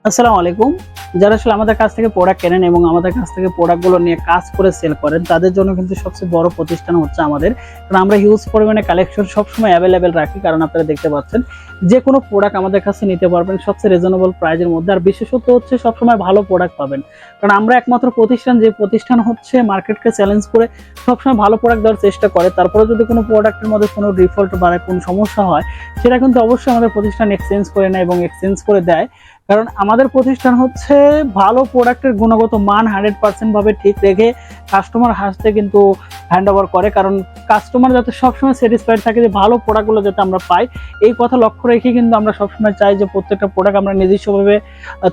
আসসালামু আলাইকুম। যারা আসলে আমাদের কাছ থেকে প্রোডাক্ট কেনেন এবং আমাদের কাছ থেকে প্রোডাক্টগুলো নিয়ে কাজ করে সেল করেন, তাদের জন্য কিন্তু সবচেয়ে বড় প্রতিষ্ঠান হচ্ছে আমাদের। কারণ আমরা হিউজ পরিমাণে কালেকশন সবসময় অ্যাভেলেবেল রাখি। কারণ আপনারা দেখতে পাচ্ছেন যে কোনো প্রোডাক্ট আমাদের কাছে নিতে পারবেন সবচেয়ে রিজনেবল প্রাইজের মধ্যে। আর বিশেষত হচ্ছে সবসময় ভালো প্রোডাক্ট পাবেন। কারণ আমরা একমাত্র প্রতিষ্ঠান যে প্রতিষ্ঠান হচ্ছে মার্কেটকে চ্যালেঞ্জ করে সবসময় ভালো প্রোডাক্ট দেওয়ার চেষ্টা করে। তারপরে যদি কোনো প্রোডাক্টের মধ্যে কোনো ডিফল্ট বা কোনো সমস্যা হয়, সেটা কিন্তু অবশ্যই আমাদের প্রতিষ্ঠান এক্সচেঞ্জ করে নেয় এবং এক্সচেঞ্জ করে দেয়। কারণ আমাদের প্রতিষ্ঠান হচ্ছে ভালো প্রোডাক্টের গুণগত মান 100% ভাবে ঠিক রেখে কাস্টমার হাসতে কিন্তু হ্যান্ড ওভার করে। কারণ কাস্টমার যাতে সবসময় স্যাটিসফাইড থাকে যে ভালো প্রোডাক্টগুলো যাতে আমরা পাই, এই কথা লক্ষ্য রেখে কিন্তু আমরা সবসময় চাই যে প্রত্যেকটা প্রোডাক্ট আমরা নিজস্বভাবে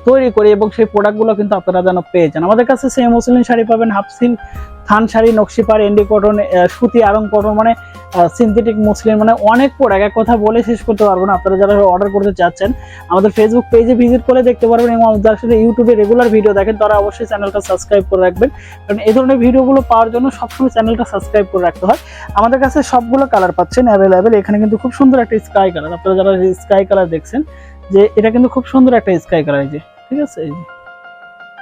তৈরি করি এবং সেই প্রোডাক্টগুলো কিন্তু আপনারা যেন পেয়ে যান। আমাদের কাছে সেম মসলিন শাড়ি পাবেন, হাফ সিল্ক, থান শাড়ি, নকশিপার, এন্ডি কটন, সুতি, আরং কটন, মানে সিনথেটিক মসলিন, মানে অনেক প্রোডাক্ট, এক কথা বলে শেষ করতে পারবো না। আপনারা যারা অর্ডার করতে চাচ্ছেন আমাদের ফেসবুক পেজে ভিজিট করে দেখতে পারবেন এবং যারা আসলে ইউটিউবে রেগুলার ভিডিও দেখেন তারা অবশ্যই চ্যানেলটা সাবস্ক্রাইব করে রাখবেন। কারণ এই ধরনের ভিডিওগুলো পাওয়ার জন্য সবসময় চ্যানেলটা সাবস্ক্রাইব করে রাখতে হয়। আমাদের কাছে সবগুলো কালার পাচ্ছেন অ্যাভেলেবেল। এখানে কিন্তু খুব সুন্দর একটা স্কাই কালার, আপনারা যারা স্কাই কালার দেখছেন যে এটা কিন্তু খুব সুন্দর একটা স্কাই কালার, এই যে ঠিক আছে, এই যে,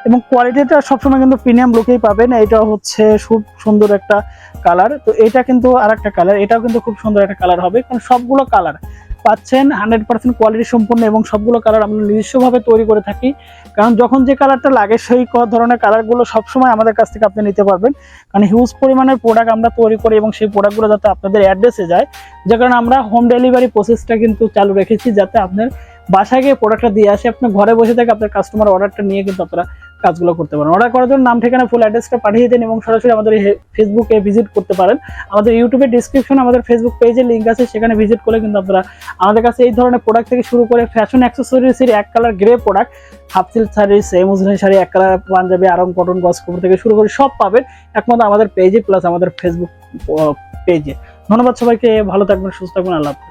এবং কোয়ালিটিটা সবসময় কিন্তু প্রিমিয়াম লুকেই পাবেন। এটা হচ্ছে খুব সুন্দর একটা কালার। তো এটা কিন্তু আর একটা কালার, এটাও কিন্তু খুব সুন্দর একটা কালার হবে। কারণ সবগুলো কালার পাচ্ছেন 100% কোয়ালিটি সম্পূর্ণ এবং সবগুলো কালার আমরা নিজস্বভাবে তৈরি করে থাকি। কারণ যখন যে কালারটা লাগে সেই ধরনের কালারগুলো সবসময় আমাদের কাছ থেকে আপনি নিতে পারবেন। কারণ হিউজ পরিমাণের প্রোডাক্ট আমরা তৈরি করি এবং সেই প্রোডাক্টগুলো যাতে আপনাদের অ্যাড্রেসে যায়, যে কারণে আমরা হোম ডেলিভারি প্রসেসটা কিন্তু চালু রেখেছি, যাতে আপনার বাসায় গিয়ে প্রোডাক্টটা দিয়ে আসে, আপনি ঘরে বসে থেকে আপনার কাস্টমার অর্ডারটা নিয়ে কিন্তু আপনারা কাজগুলো করতে পারেন। অর্ডার করার জন্য নাম, ঠিকানা, ফুল অ্যাড্রেসটা পাঠিয়ে দেন এবং সরাসরি আমাদের ফেসবুকে ভিজিট করতে পারেন। আমাদের ইউটিউবের ডিসক্রিপশনে আমাদের ফেসবুক পেজের লিঙ্ক আছে, সেখানে ভিজিট করলে কিন্তু আপনারা আমাদের কাছে এই ধরনের প্রোডাক্ট থেকে শুরু করে ফ্যাশন অ্যাক্সেসরিজের এক colour grey product, half silk sari, মুসলিম শাড়ি, এক কালার পাঞ্জাবি, আরং কটন, গজ কাপড় থেকে শুরু করে সব পাবেন একমাত্র আমাদের পেজে প্লাস আমাদের ফেসবুক পেজে। ধন্যবাদ সবাইকে, ভালো থাকবেন, সুস্থ থাকবেন, আল্লাহ হাফেজ।